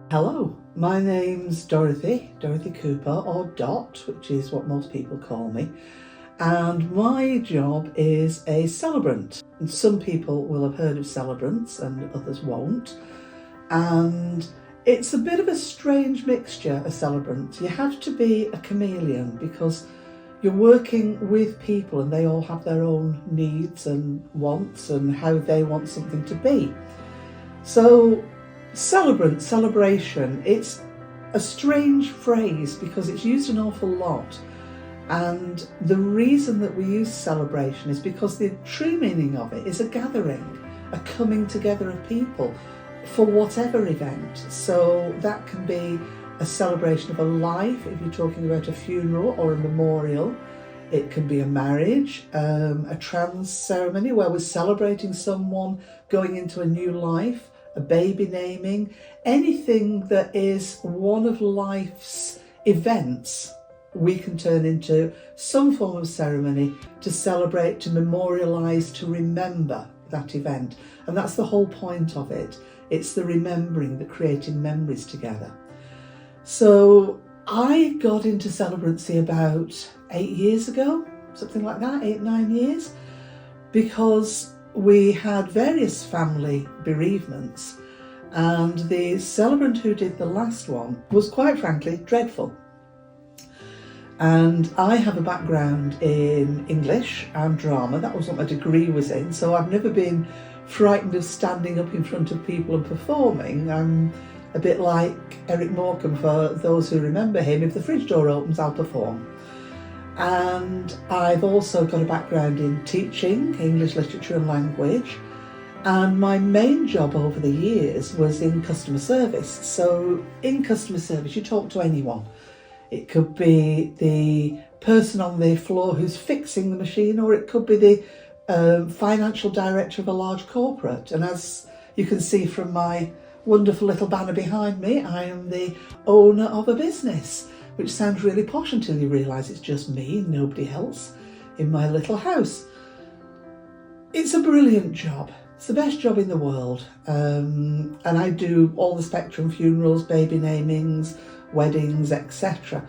Hello, my name's Dorothy Cooper, or Dot, which is what most people call me, and my job is a celebrant. And some people will have heard of celebrants and others won't, and it's a bit of a strange mixture, a celebrant. You have to be a chameleon because you're working with people and they all have their own needs and wants and how they want something to be. So celebration, it's a strange phrase because it's used an awful lot. And the reason that we use celebration is because the true meaning of it is a gathering, a coming together of people for whatever event. So that can be a celebration of a life, if you're talking about a funeral or a memorial. It can be a marriage, a trans ceremony where we're celebrating someone going into a new life, a baby naming, anything that is one of life's events, we can turn into some form of ceremony to celebrate, to memorialise, to remember that event. And that's the whole point of it. It's the remembering, the creating memories together. So I got into celebrancy about 8 years ago, something like that, 8-9 years, because we had various family bereavements, and the celebrant who did the last one was quite frankly dreadful. And I have a background in English and drama, that was what my degree was in, so I've never been frightened of standing up in front of people and performing. I'm a bit like Eric Morecambe, for those who remember him. If the fridge door opens, I'll perform. And I've also got a background in teaching English literature and language, and my main job over the years was in customer service. So in customer service you talk to anyone. It could be the person on the floor who's fixing the machine, or it could be the financial director of a large corporate. And as you can see from my wonderful little banner behind me, I am the owner of a business, which sounds really posh until you realise it's just me and nobody else in my little house. It's a brilliant job. It's the best job in the world. And I do all the spectrum: funerals, baby namings, weddings, etc.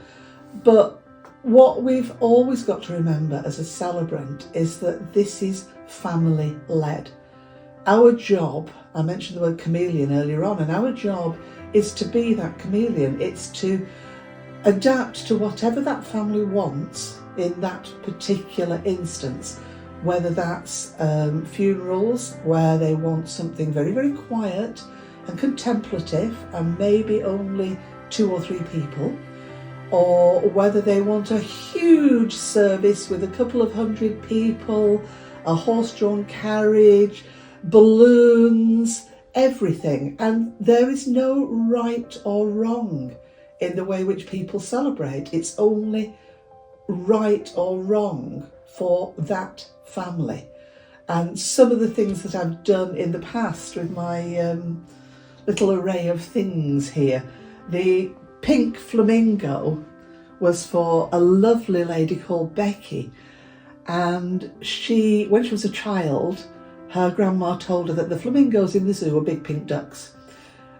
But what we've always got to remember as a celebrant is that this is family led. Our job, I mentioned the word chameleon earlier on, and our job is to be that chameleon. It's to adapt to whatever that family wants in that particular instance, whether that's funerals where they want something very, very quiet and contemplative and maybe only 2 or 3 people, or whether they want a huge service with a couple of 100 people, a horse-drawn carriage, balloons, everything. And there is no right or wrong in the way which people celebrate. It's only right or wrong for that family. And some of the things that I've done in the past with my little array of things here, the pink flamingo was for a lovely lady called Becky, and when she was a child, her grandma told her that the flamingos in the zoo were big pink ducks,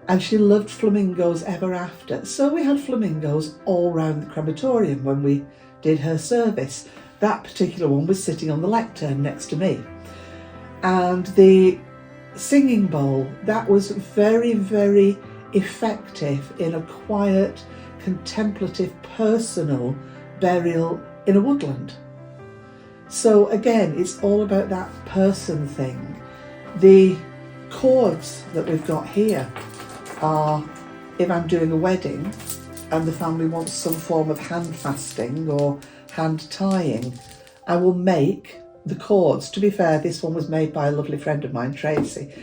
and she loved flamingos ever after. So we had flamingos all round the crematorium when we did her service. That particular one was sitting on the lectern next to me. And the singing bowl, that was very, very effective in a quiet, contemplative, personal burial in a woodland. So again, it's all about that person thing. The cords that we've got here are, if I'm doing a wedding and the family wants some form of hand fasting or hand tying, I will make the cords. To be fair, this one was made by a lovely friend of mine, Tracy,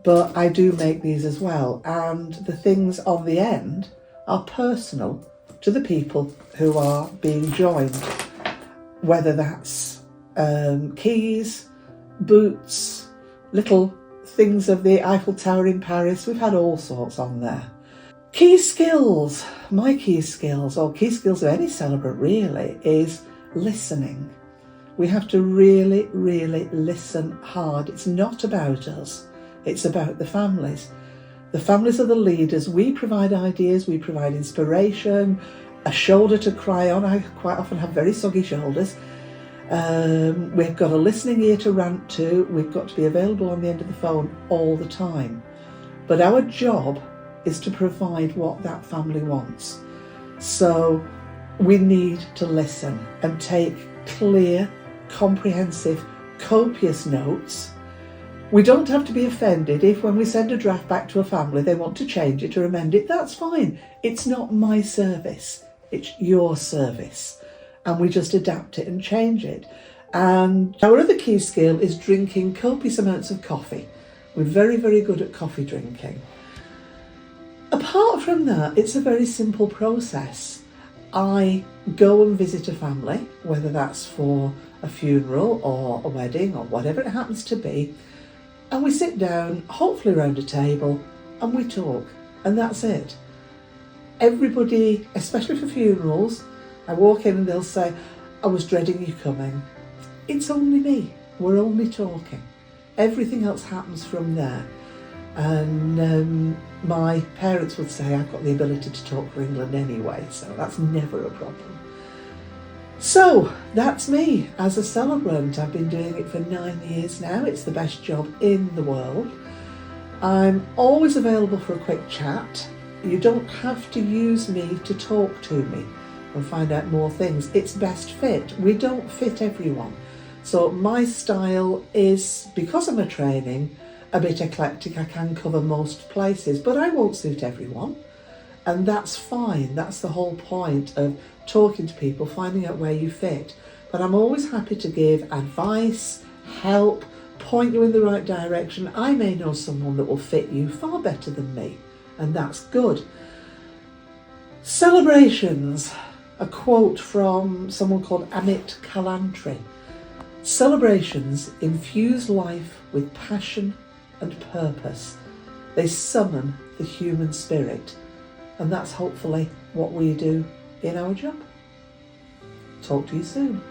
but I do make these as well. And the things on the end are personal to the people who are being joined, whether that's keys, boots, little things of the Eiffel Tower in Paris. We've had all sorts on there. Key skills, my key skills, or key skills of any celebrant really, is listening. We have to really, really listen hard. It's not about us, it's about the families. The families are the leaders. We provide ideas, we provide inspiration, a shoulder to cry on. I quite often have very soggy shoulders. We've got a listening ear to rant to. We've got to be available on the end of the phone all the time. But our job is to provide what that family wants. So we need to listen and take clear, comprehensive, copious notes. We don't have to be offended if when we send a draft back to a family they want to change it or amend it. That's fine. It's not my service. It's your service. And we just adapt it and change it. And our other key skill is drinking copious amounts of coffee. We're very, very good at coffee drinking. Apart from that, it's a very simple process. I go and visit a family, whether that's for a funeral or a wedding or whatever it happens to be, and we sit down, hopefully around a table, and we talk, and that's it. Everybody, especially for funerals, I walk in and they'll say, I was dreading you coming. It's only me. We're only talking. Everything else happens from there. And my parents would say I've got the ability to talk for England anyway, so that's never a problem. So that's me as a celebrant. I've been doing it for 9 years now. It's the best job in the world. I'm always available for a quick chat. You don't have to use me to talk to me and find out more things. It's best fit. We don't fit everyone. So my style is, because I'm a training, a bit eclectic. I can cover most places, but I won't suit everyone. And that's fine. That's the whole point of talking to people, finding out where you fit. But I'm always happy to give advice, help, point you in the right direction. I may know someone that will fit you far better than me, and that's good. Celebrations. A quote from someone called Amit Kalantri. Celebrations infuse life with passion and purpose. They summon the human spirit. And that's hopefully what we do in our job. Talk to you soon.